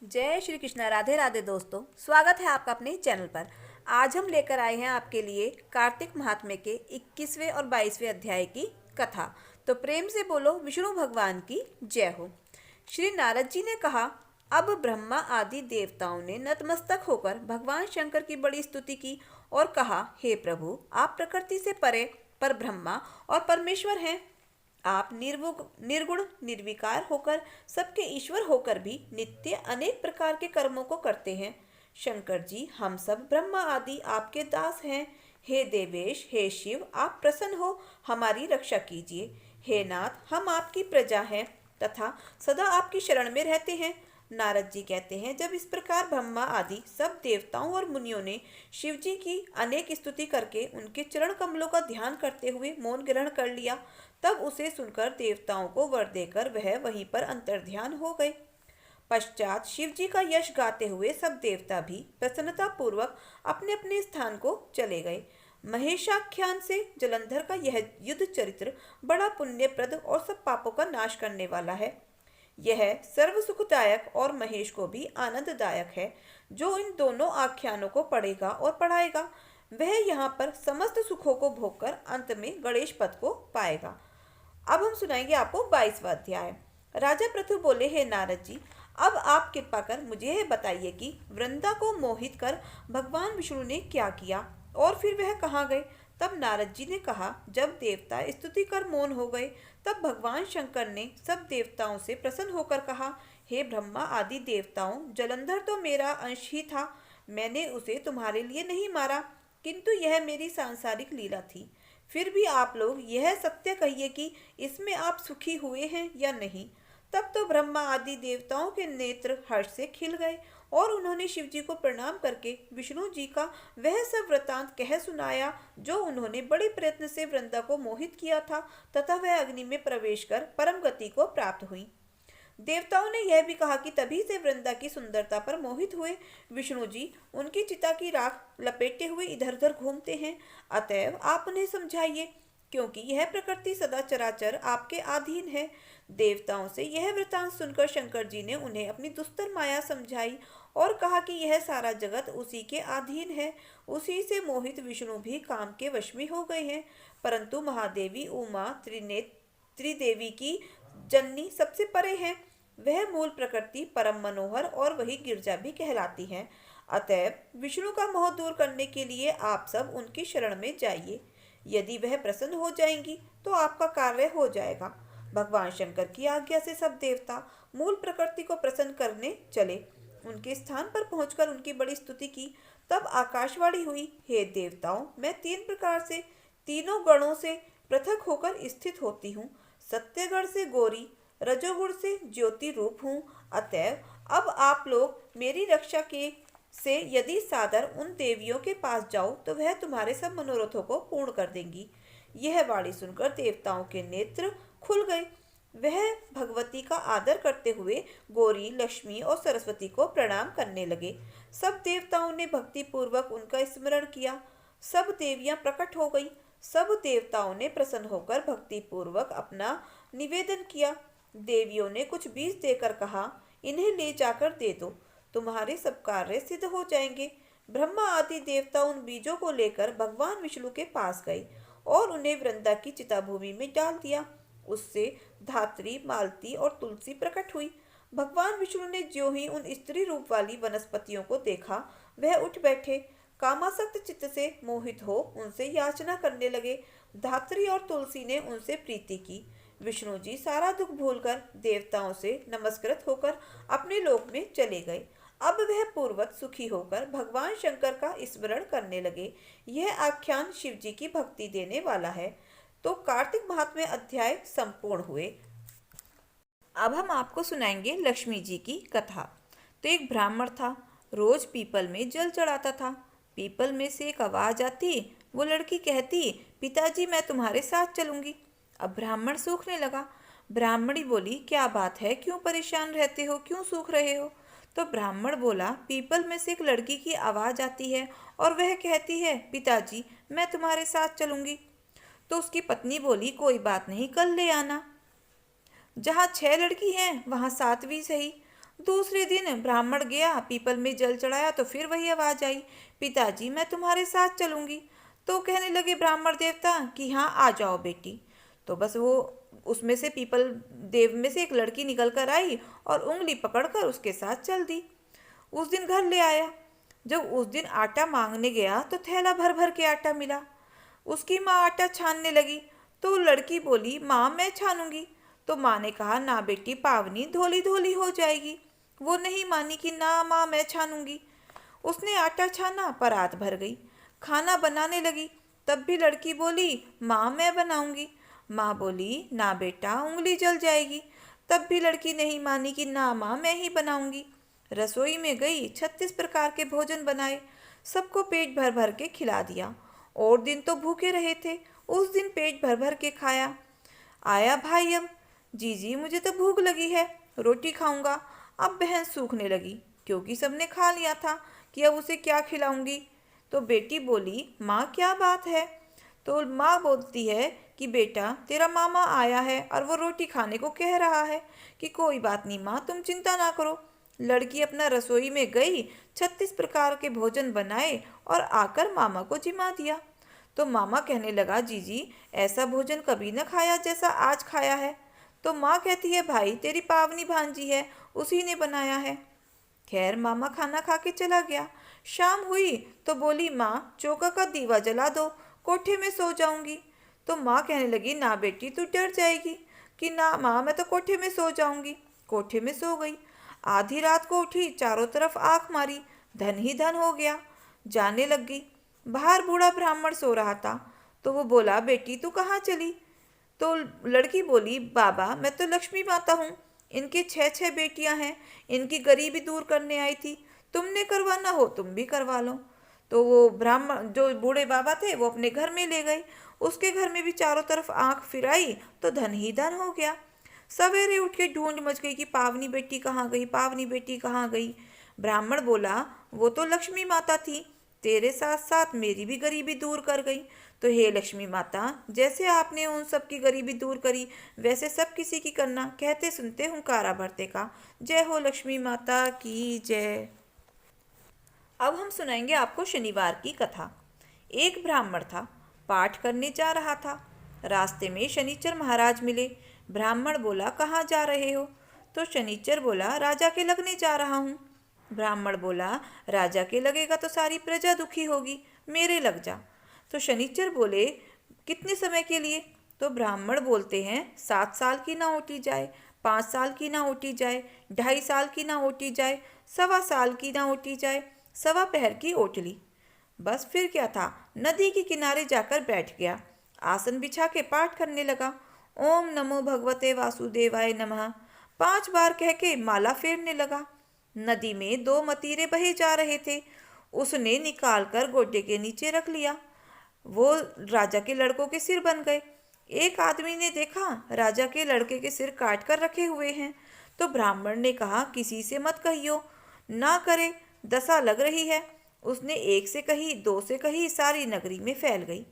जय श्री कृष्णा। राधे राधे दोस्तों, स्वागत है आपका अपने चैनल पर। आज हम लेकर आए हैं आपके लिए कार्तिक महात्म्य के 21वें और 22वें अध्याय की कथा। तो प्रेम से बोलो विष्णु भगवान की जय हो। श्री नारद जी ने कहा, अब ब्रह्मा आदि देवताओं ने नतमस्तक होकर भगवान शंकर की बड़ी स्तुति की और कहा, हे प्रभु, आप प्रकृति से परे पर ब्रह्मा और परमेश्वर हैं। आप निर्गुण निर्विकार होकर सबके ईश्वर होकर भी नित्य अनेक प्रकार के कर्मों को करते हैं। शंकर जी, हम सब ब्रह्मा आदि आपके दास हैं। हे देवेश, हे शिव, आप प्रसन्न हो हमारी रक्षा कीजिए। हे नाथ, हम आपकी प्रजा हैं तथा सदा आपकी शरण में रहते हैं। नारद जी कहते हैं, जब इस प्रकार ब्रह्मा आदि सब देवताओं और मुनियों ने शिव जी की अनेक स्तुति करके उनके चरण कमलों का ध्यान करते हुए मौन ग्रहण कर लिया, तब उसे सुनकर देवताओं को वर देकर वह वहीं पर अंतर्ध्यान हो गए। पश्चात शिव जी का यश गाते हुए सब देवता भी प्रसन्नता पूर्वक अपने अपने स्थान को चले गए। महेशाख्यान से जलंधर का यह युद्ध चरित्र बड़ा पुण्यप्रद और सब पापों का नाश करने वाला है। यह सर्व सुखदायक और महेश को भी आनंददायक है। जो इन दोनों आख्यानों को पढ़ेगा और पढ़ाएगा वह यहाँ पर समस्त सुखों को भोगकर अंत में गणेश पद को पाएगा। अब हम सुनाएंगे आपको 22वां अध्याय। राजा पृथु बोले, हे नारद जी, अब आप कृपा कर मुझे यह बताइए कि वृंदा को मोहित कर भगवान विष्णु ने क्या किया और फिर वह कहाँ गए। तब नारद जी ने कहा, जब देवता स्तुति कर मौन हो गए तब भगवान शंकर ने सब देवताओं से प्रसन्न होकर कहा, हे ब्रह्मा आदि देवताओं, जलंधर तो मेरा अंश ही था। मैंने उसे तुम्हारे लिए नहीं मारा, किंतु यह मेरी सांसारिक लीला थी। फिर भी आप लोग यह सत्य कहिए कि इसमें आप सुखी हुए हैं या नहीं। तब तो ब्रह्मा आदि देवताओं के नेत्र हर्ष से खिल गए और उन्होंने शिव जी को प्रणाम करके विष्णु जी का वह सब वृतांत कह सुनाया जो उन्होंने बड़े प्रयत्न से वृंदा को मोहित किया था तथा वह अग्नि में प्रवेश कर परम गति को प्राप्त हुई। देवताओं ने यह भी कहा कि तभी से वृंदा की सुंदरता पर मोहित हुए विष्णु जी उनकी चिता की राख लपेटे हुए इधर उधर घूमते हैं। अतएव आप उन्हें समझाइए, क्योंकि यह प्रकृति सदा चराचर आपके अधीन है। देवताओं से यह वृतांत सुनकर शंकर जी ने उन्हें अपनी दुस्तर माया समझाई और कहा कि यह सारा जगत उसी के अधीन है। उसी से मोहित विष्णु भी काम के वश में हो गए हैं। परंतु महादेवी उमा त्रिदेवी की जननी सबसे परे है। वह मूल प्रकृति परम मनोहर और वही गिरजा भी कहलाती है। अतएव विष्णु का मोह दूर करने के लिए आप सब उनकी शरण में जाइए। यदि वह प्रसन्न हो जाएंगी तो आपका कार्य हो जाएगा। भगवान शंकर की आज्ञा से सब देवता मूल प्रकृति को प्रसन्न करने चले। उनके स्थान पर पहुंचकर उनकी बड़ी स्तुति की। तब आकाशवाणी हुई, हे देवताओं, मैं तीन प्रकार से तीनों गणों से पृथक होकर स्थित होती हूँ। सत्यगण से गौरी, रजोगुण से ज्योति रूप हूँ। अतएव अब आप लोग मेरी रक्षा के से यदि सादर उन देवियों के पास जाओ तो वह तुम्हारे सब मनोरथों को पूर्ण कर देंगी। यह वाणी सुनकर देवताओं के नेत्र खुल गए। वह भगवती का आदर करते हुए गौरी, लक्ष्मी और सरस्वती को प्रणाम करने लगे। सब देवताओं ने भक्ति पूर्वक उनका स्मरण किया। सब देवियां प्रकट हो गईं। सब देवताओं ने प्रसन्न होकर भक्ति पूर्वक अपना निवेदन किया। देवियों ने कुछ बीज देकर कहा, इन्हें ले जाकर दे दो, तुम्हारे सब कार्य सिद्ध हो जाएंगे। ब्रह्मा आदि देवता उन बीजों को लेकर भगवान विष्णु के पास गए और उन्हें वृंदा की चिताभूमि में डाल दिया। उससे धात्री, मालती और तुलसी प्रकट हुई। भगवान विष्णु ने ज्यों ही उन स्त्री रूप वाली वनस्पतियों को देखा वह उठ बैठे। कामासक्त चित्त से मोहित हो उनसे याचना करने लगे। धात्री और तुलसी ने उनसे प्रीति की। विष्णु जी सारा दुख भूलकर देवताओं से नमस्कृत होकर अपने लोक में चले गए। अब वह पूर्वत सुखी होकर भगवान शंकर का स्मरण करने लगे। यह आख्यान शिव जी की भक्ति देने वाला है। तो कार्तिक महात्म्य अध्याय संपूर्ण हुए। अब हम आपको सुनाएंगे लक्ष्मी जी की कथा। तो एक ब्राह्मण था, रोज पीपल में जल चढ़ाता था। पीपल में से एक आवाज आती, वो लड़की कहती, पिताजी मैं तुम्हारे साथ चलूंगी। अब ब्राह्मण सूखने लगा। ब्राह्मणी बोली, क्या बात है, क्यों परेशान रहते हो, क्यों सूख रहे हो। तो ब्राह्मण बोला, पीपल में से एक लड़की की आवाज आती है और वह कहती है, पिताजी मैं तुम्हारे साथ चलूंगी। तो उसकी पत्नी बोली, कोई बात नहीं, कल ले आना। जहाँ 6 लड़की हैं वहाँ 7वीं सही। दूसरे दिन ब्राह्मण गया, पीपल में जल चढ़ाया तो फिर वही आवाज आई, पिताजी मैं तुम्हारे साथ चलूंगी। तो कहने लगे ब्राह्मण देवता कि हाँ आ जाओ बेटी। तो बस वो उसमें से पीपल देव में से एक लड़की निकल कर आई और उंगली पकड़कर उसके साथ चल दी। उस दिन घर ले आया। जब उस दिन आटा मांगने गया तो थैला भर भर के आटा मिला। उसकी माँ आटा छानने लगी तो लड़की बोली, माँ मैं छानूंगी। तो माँ ने कहा, ना बेटी पावनी धोली धोली हो जाएगी। वो नहीं मानी कि ना माँ मैं छानूंगी। उसने आटा छाना, परात भर गई। खाना बनाने लगी, तब भी लड़की बोली, माँ मैं बनाऊंगी। माँ बोली, ना बेटा उंगली जल जाएगी। तब भी लड़की नहीं मानी कि ना माँ मैं ही बनाऊंगी। रसोई में गई, 36 प्रकार के भोजन बनाए, सबको पेट भर भर के खिला दिया। और दिन तो भूखे रहे थे, उस दिन पेट भर भर के खाया। आया भाई अब, जीजी मुझे तो भूख लगी है, रोटी खाऊंगा। अब बहन सूखने लगी क्योंकि सबने खा लिया था कि अब उसे क्या खिलाऊंगी। तो बेटी बोली, माँ क्या बात है। तो माँ बोलती है कि बेटा तेरा मामा आया है और वो रोटी खाने को कह रहा है कि कोई बात नहीं माँ तुम चिंता ना करो। लड़की अपना रसोई में गई, 36 प्रकार के भोजन बनाए और आकर मामा को जिमा दिया। तो मामा कहने लगा, जीजी ऐसा भोजन कभी न खाया जैसा आज खाया है। तो माँ कहती है, भाई तेरी पावनी भांजी है, उसी ने बनाया है। खैर मामा खाना खा के चला गया। शाम हुई तो बोली, माँ चौका का दीवा जला दो, कोठे में सो जाऊंगी। तो माँ कहने लगी, ना बेटी तू डर जाएगी। कि ना माँ मैं तो कोठे में सो जाऊंगी। कोठे में सो गई। आधी रात को उठी, चारों तरफ आंख मारी, धन ही धन हो गया। जाने लग गई। बाहर बूढ़ा ब्राह्मण सो रहा था। तो वो बोला, बेटी तू कहाँ चली। तो लड़की बोली, बाबा मैं तो लक्ष्मी माता हूँ, इनकी 6 6 बेटियां हैं, इनकी गरीबी दूर करने आई थी, तुमने करवाना हो तुम भी करवा लो। तो वो ब्राह्मण जो बूढ़े बाबा थे वो अपने घर में ले गए। उसके घर में भी चारों तरफ आंख फिराई तो धन ही धन हो गया। सवेरे उठ के ढूंढ मच गई कि पावनी बेटी कहाँ गई, पावनी बेटी कहाँ गई। ब्राह्मण बोला, वो तो लक्ष्मी माता थी, तेरे साथ साथ मेरी भी गरीबी दूर कर गई। तो हे लक्ष्मी माता, जैसे आपने उन सब की गरीबी दूर करी वैसे सब किसी की करना। कहते सुनते हुंकारा भरते का। जय हो लक्ष्मी माता की जय। अब हम सुनाएंगे आपको शनिवार की कथा। एक ब्राह्मण था, पाठ करने जा रहा था। रास्ते में शनिचर महाराज मिले। ब्राह्मण बोला, कहाँ जा रहे हो। तो शनिचर बोला, राजा के लगने जा रहा हूँ। ब्राह्मण बोला, राजा के लगेगा तो सारी प्रजा दुखी होगी, मेरे लग जा। तो शनिचर बोले, कितने समय के लिए। तो ब्राह्मण बोलते हैं, 7 साल की ना ओटी जाए, 5 साल की ना ओटी जाए, 2.5 साल की ना ओटी जाए, 1.25 साल की ना ओटी जाए, 1.25 पहर की ओट ली। बस फिर क्या था, नदी के किनारे जाकर बैठ गया। आसन बिछा के पाठ करने लगा। ओम नमो भगवते वासुदेवाय नमः 5 बार कह के माला फेरने लगा। नदी में 2 मतीरे बहे जा रहे थे। उसने निकाल कर गोडे के नीचे रख लिया। वो राजा के लड़कों के सिर बन गए। एक आदमी ने देखा राजा के लड़के के सिर काट कर रखे हुए हैं। तो ब्राह्मण ने कहा, किसी से मत कहियो, ना करे, दशा लग रही है। उसने 1 से कही, 2 से कही, सारी नगरी में फैल गई।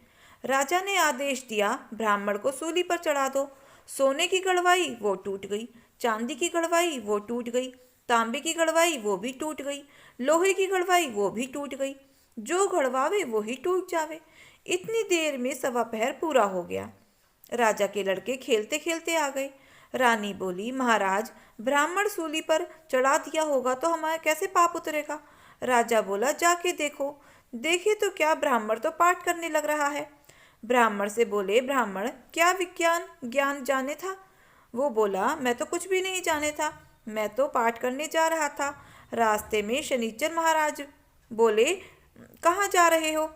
राजा ने आदेश दिया, ब्राह्मण को सूली पर चढ़ा दो। सोने की गड़वाई वो टूट गई, चांदी की गड़वाई वो टूट गई, तांबे की गड़वाई वो भी टूट गई, लोहे की गड़वाई वो भी टूट गई। जो गड़वावे वो ही टूट जावे। इतनी देर में 1.25 पूरा हो गया। राजा के लड़के खेलते खेलते आ गए। रानी बोली, महाराज ब्राह्मण सूली पर चढ़ा दिया होगा तो हमारे कैसे पाप उतरेगा। राजा बोला, जाके देखो। देखे तो क्या, ब्राह्मण तो पाठ करने लग रहा है। ब्राह्मण से बोले, ब्राह्मण क्या विज्ञान ज्ञान जाने था। वो बोला, मैं तो कुछ भी नहीं जाने था, मैं तो पाठ करने जा रहा था। रास्ते में शनिचर महाराज बोले, कहाँ जा रहे हो।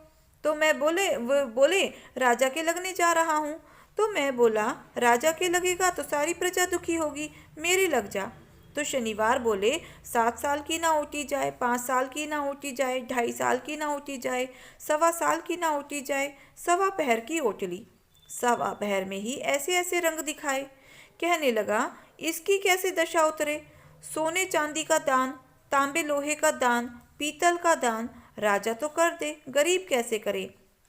तो मैं बोले, वो बोले राजा के लगने जा रहा हूँ। तो मैं बोला, राजा के लगेगा तो सारी प्रजा दुखी होगी, मेरे लग जा। तो शनिवार बोले, 7 साल की ना ओटी जाए, 5 साल की ना ओटी जाए, 2.5 साल की ना ओटी जाए, 1.25 साल की ना ओटी जाए, 1.25 की ओट ली। 1.25 में ही ऐसे ऐसे रंग दिखाए। कहने लगा, इसकी कैसे दशा उतरे। सोने चांदी का दान, तांबे लोहे का दान, पीतल का दान राजा तो कर दे, गरीब कैसे करे।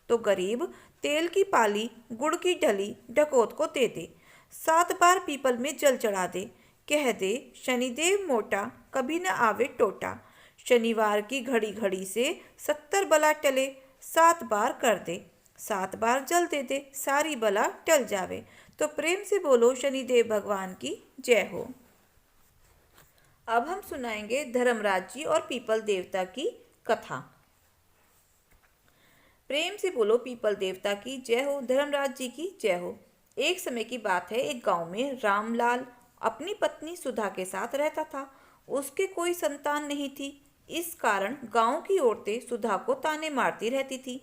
तो गरीब तेल की पाली, गुड़ की ढली ढकोत को दे दे। 7 बार पीपल में जल चढ़ा दे। कह दे शनिदेव मोटा, कभी न आवे टोटा। शनिवार की घड़ी घड़ी से 70 बला टले, 7 बार कर दे, 7 बार जल दे दे, सारी बला टल जावे। तो प्रेम से बोलो शनिदेव भगवान की जय हो। अब हम सुनाएंगे धर्मराज जी और पीपल देवता की कथा। प्रेम से बोलो पीपल देवता की जय हो, धर्मराज जी की जय हो। एक समय की बात है, एक गांव में रामलाल अपनी पत्नी सुधा के साथ रहता था। उसके कोई संतान नहीं थी। इस कारण गांव की औरतें सुधा को ताने मारती रहती थी।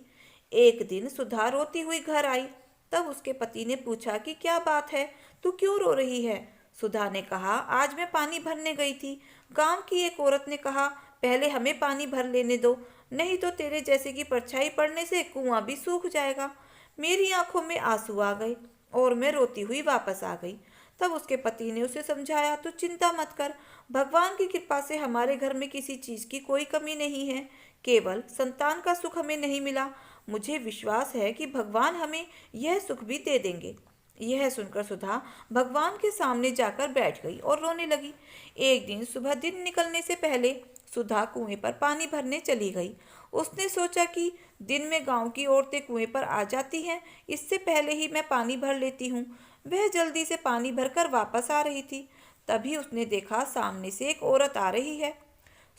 एक दिन सुधा रोती हुई घर आई। तब उसके पति ने पूछा कि क्या बात है, तू क्यों रो रही है। सुधा ने कहा, आज मैं पानी भरने गई थी। गांव की एक औरत ने कहा, पहले हमें पानी भर लेने दो, नहीं तो तेरे जैसे की परछाई पड़ने से कुआं भी सूख जाएगा। मेरी आंखों में आंसू आ गए और मैं रोती हुई वापस आ गई। तब उसके पति ने उसे समझाया, तू चिंता मत कर, भगवान की कृपा से हमारे घर में किसी चीज की कोई कमी नहीं है। केवल संतान का सुख हमें नहीं मिला। मुझे विश्वास है कि भगवान हमें यह सुख भी दे देंगे। यह सुनकर सुधा भगवान के सामने जाकर बैठ गई और रोने लगी। एक दिन सुबह दिन निकलने से पहले सुधा कुएं पर पानी भरने चली गई। उसने सोचा कि दिन में गांव की औरतें कुएं पर आ जाती हैं, इससे पहले ही मैं पानी भर लेती हूँ। वह जल्दी से पानी भरकर वापस आ रही थी। तभी उसने देखा सामने से एक औरत आ रही है।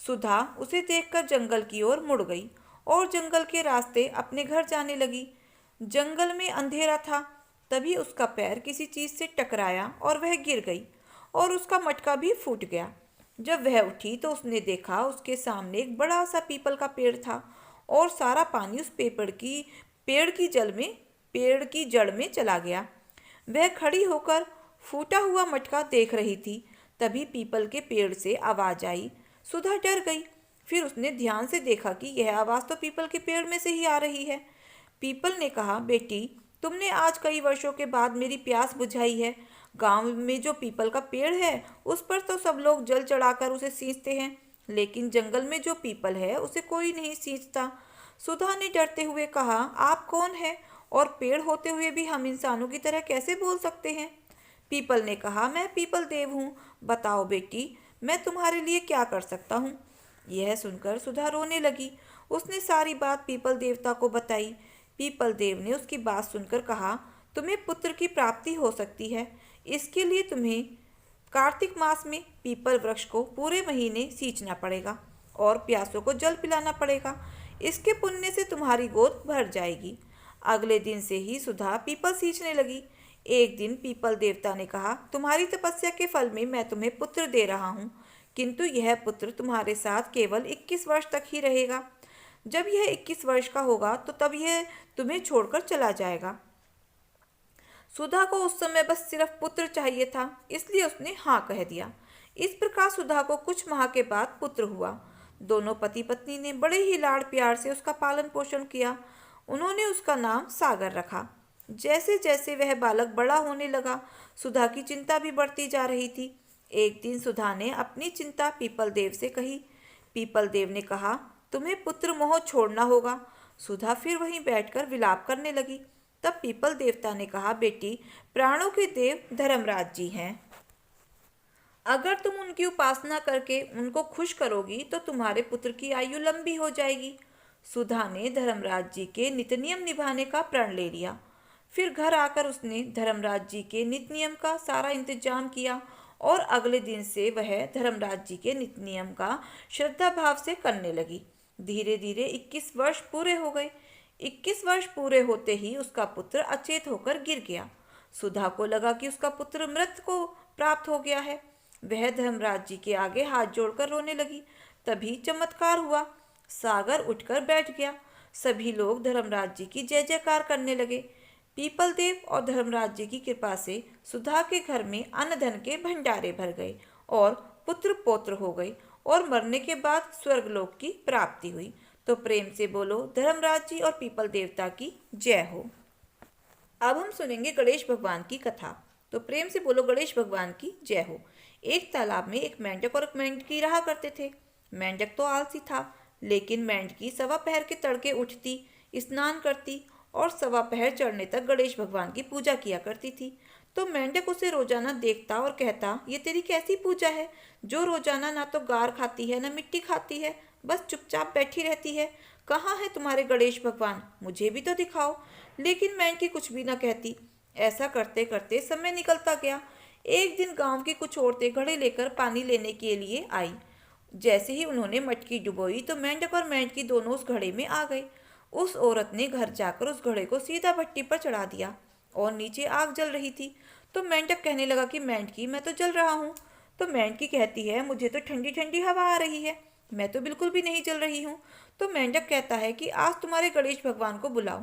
सुधा उसे देखकर जंगल की ओर मुड़ गई और जंगल के रास्ते अपने घर जाने लगी। जंगल में अंधेरा था। तभी उसका पैर किसी चीज से टकराया और वह गिर गई और उसका मटका भी फूट गया। जब वह उठी तो उसने देखा उसके सामने एक बड़ा सा पीपल का पेड़ था और सारा पानी उस पेड़ की जड़ में चला गया। वह खड़ी होकर फूटा हुआ मटका देख रही थी। तभी पीपल के पेड़ से आवाज आई। सुधा डर गई। फिर उसने ध्यान से देखा कि यह आवाज तो पीपल के पेड़ में से ही आ रही है। पीपल ने कहा, बेटी, तुमने आज कई वर्षों के बाद मेरी प्यास बुझाई है। गांव में जो पीपल का पेड़ है उस पर तो सब लोग जल चढ़ाकर उसे सींचते हैं, लेकिन जंगल में जो पीपल है उसे कोई नहीं सींचता। सुधा ने डरते हुए कहा, आप कौन है और पेड़ होते हुए भी हम इंसानों की तरह कैसे बोल सकते हैं। पीपल ने कहा, मैं पीपल देव हूँ। बताओ बेटी, मैं तुम्हारे लिए क्या कर सकता हूँ। यह सुनकर सुधा रोने लगी। उसने सारी बात पीपल देवता को बताई। पीपल देव ने उसकी बात सुनकर कहा, तुम्हें पुत्र की प्राप्ति हो सकती है। इसके लिए तुम्हें कार्तिक मास में पीपल वृक्ष को पूरे महीने सींचना पड़ेगा और प्यासों को जल पिलाना पड़ेगा। इसके पुण्य से तुम्हारी गोद भर जाएगी। अगले दिन से ही सुधा पीपल सींचने लगी। एक दिन पीपल देवता ने कहा, तुम्हारी तपस्या के फल में मैं तुम्हें पुत्र दे रहा हूँ, किंतु यह पुत्र तुम्हारे साथ केवल 21 वर्ष तक ही रहेगा। जब यह 21 वर्ष का होगा तो तब यह तुम्हें छोड़कर चला जाएगा। सुधा को उस समय बस सिर्फ पुत्र चाहिए था, इसलिए उसने हाँ कह दिया। इस प्रकार सुधा को कुछ माह के बाद पुत्र हुआ। दोनों पति पत्नी ने बड़े ही लाड़ प्यार से उसका पालन पोषण किया। उन्होंने उसका नाम सागर रखा। जैसे जैसे वह बालक बड़ा होने लगा, सुधा की चिंता भी बढ़ती जा रही थी। एक दिन सुधा ने अपनी चिंता पीपल देव से कही। पीपल देव ने कहा, तुम्हें पुत्र मोह छोड़ना होगा। सुधा फिर वहीं बैठकर विलाप करने लगी। तब पीपल देवता ने कहा, बेटी, प्राणों के देव धर्मराज जी हैं। अगर तुम उनकी उपासना करके उनको खुश करोगी तो तुम्हारे पुत्र की आयु लंबी हो जाएगी। सुधा ने धर्मराज जी के नित्य नियम निभाने का प्रण ले लिया। फिर घर आकर उसने धर्मराज जी के नित्य नियम का सारा इंतजाम किया और अगले दिन से वह धर्मराज जी के नित्य नियम का श्रद्धा भाव से करने लगी। धीरे धीरे 21 वर्ष पूरे हो गए। 21 वर्ष पूरे होते ही उसका पुत्र अचेत होकर गिर गया। सुधा को लगा कि उसका पुत्र मृत को प्राप्त हो गया है। वह धर्मराज जी के आगे हाथ जोड़कर रोने लगी। तभी चमत्कार हुआ। सागर उठकर बैठ गया। सभी लोग धर्मराज जी की जय जयकार करने लगे। पीपल देव और धर्मराज जी की कृपा से सुधा के घर में अन्न धन के भंडारे भर गए और पुत्र पौत्र हो गए और मरने के बाद स्वर्गलोक की प्राप्ति हुई। तो प्रेम से बोलो धर्मराज जी और पीपल देवता की जय हो। अब हम सुनेंगे गणेश भगवान की कथा। तो प्रेम से बोलो गणेश भगवान की जय हो। एक तालाब में एक मेंढक और एक मेंढकी रहा करते थे। मेंढक तो आलसी था, लेकिन मेंढकी सवा पहर के तड़के उठती, स्नान करती और सवा पहर चढ़ने तक गणेश भगवान की पूजा किया करती थी। तो मेंढक उसे रोजाना देखता और कहता, ये तेरी कैसी पूजा है जो रोजाना ना तो गार खाती है ना मिट्टी खाती है, बस चुपचाप बैठी रहती है। कहाँ है तुम्हारे गणेश भगवान, मुझे भी तो दिखाओ। लेकिन मेंढकी कुछ भी ना कहती। ऐसा करते करते समय निकलता गया। एक दिन गांव की कुछ औरतें घड़े लेकर पानी लेने के लिए आई। जैसे ही उन्होंने मटकी डुबोई तो मेंढक और मेंढकी दोनों उस घड़े में आ गए। उस औरत ने घर जाकर उस घड़े को सीधा भट्टी पर चढ़ा दिया और नीचे आग जल रही थी। तो मेंढक कहने लगा कि मेंढकी, मैं तो जल रहा हूँ। तो मेंढकी कहती है, मुझे तो ठंडी ठंडी हवा आ रही है, मैं तो बिल्कुल भी नहीं जल रही हूँ। तो मेंढक कहता है कि आज तुम्हारे गणेश भगवान को बुलाओ।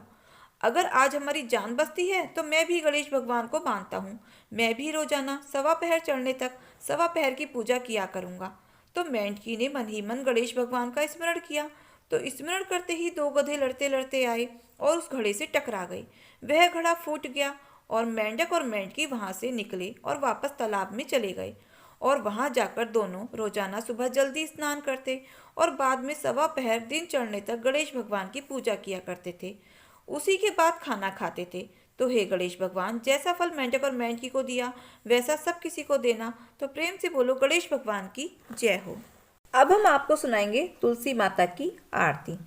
अगर आज हमारी जान बचती है तो मैं भी गणेश भगवान को मानता हूँ। मैं भी रोजाना सवा पहर चढ़ने तक सवा पहर की पूजा किया करूँगा। तो मेंढकी ने मन ही मन गणेश भगवान का स्मरण किया। तो स्मरण करते ही दो गधे लड़ते लड़ते आए और उस घड़े से टकरा गए। वह घड़ा फूट गया और मेंढक और मेंढकी वहां से निकले और वापस तालाब में चले गए। और वहां जाकर दोनों रोजाना सुबह जल्दी स्नान करते और बाद में सवा पहर दिन चढ़ने तक गणेश भगवान की पूजा किया करते थे। उसी के बाद खाना खाते थे। तो हे गणेश भगवान, जैसा फल मेंढक और मेंढकी को दिया वैसा सब किसी को देना। तो प्रेम से बोलो गणेश भगवान की जय हो। अब हम आपको सुनाएंगे तुलसी माता की आरती।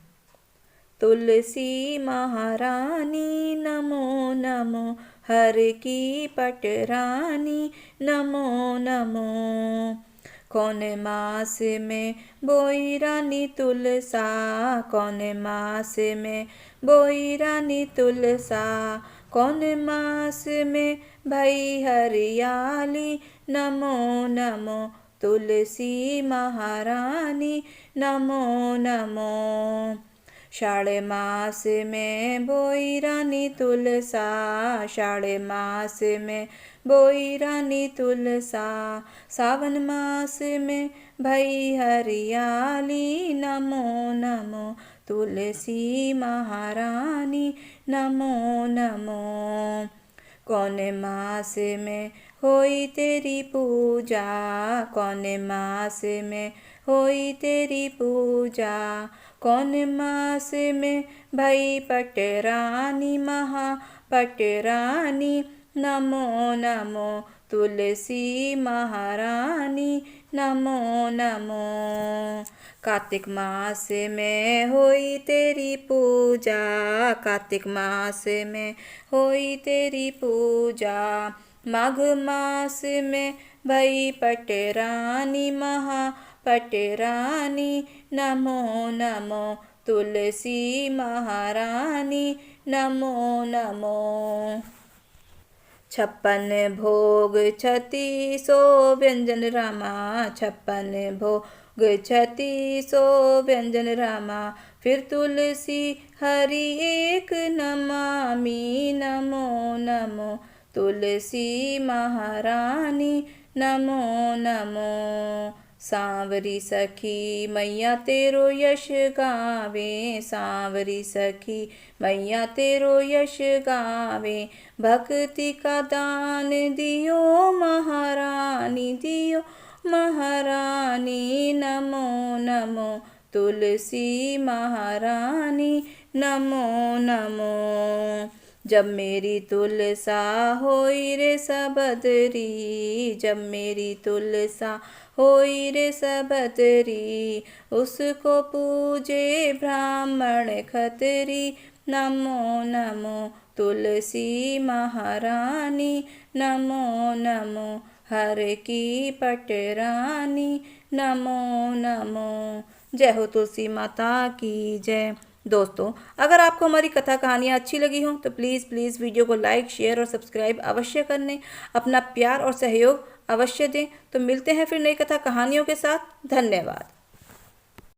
तुलसी महारानी नमो नमो, हर की पटरानी नमो नमो। कौन मास में बोई रानी तुलसा, कौन मास में बोई रानी तुलसा। कौन मास में भई हरियाली नमो नमो, तुलसी महारानी नमो नमो। शाढ़ मास में बोई रानी तुलसा, शाढ़ मास में बोई रानी तुलसा। सावन मास में भई हरियाली नमो नमो, तुलसी महारानी नमो नमो। कौन मास में होई तेरी पूजा, कौन मास में होई तेरी पूजा। कौन मास में भई पटरानी महा पटरानी नमो नमो, तुलसी महारानी नमो नमो। कार्तिक मास में होई तेरी पूजा, कार्तिक मास में होई तेरी पूजा। माघ मास में भई पटरानी महा पटरानी नमो नमो, तुलसी महारानी नमो नमो। 56 भोग 36 व्यंजन रामा, 56 भोग 36 व्यंजन रामा। फिर तुलसी हरि एक नमामि नमो नमो, तुलसी महारानी नमो नमो। सांवरी सखी मैया तेरो यश गावे, सांवरी सखी मैया तेरो यश गावे। भक्ति का दान दियो महारानी, दियो महारानी नमो नमो, तुलसी महारानी नमो नमो। जब मेरी तुलसा होई रे सबदरी, जब मेरी तुलसा होई रे सबदरी। उसको पूजे ब्राह्मण खतरी नमो नमो, तुलसी महारानी नमो नमो। हर की पटरानी नमो नमो। जय हो तुलसी माता की जय। दोस्तों, अगर आपको हमारी कथा कहानियाँ अच्छी लगी हों तो प्लीज़ वीडियो को लाइक शेयर और सब्सक्राइब अवश्य करने, अपना प्यार और सहयोग अवश्य दें। तो मिलते हैं फिर नई कथा कहानियों के साथ। धन्यवाद।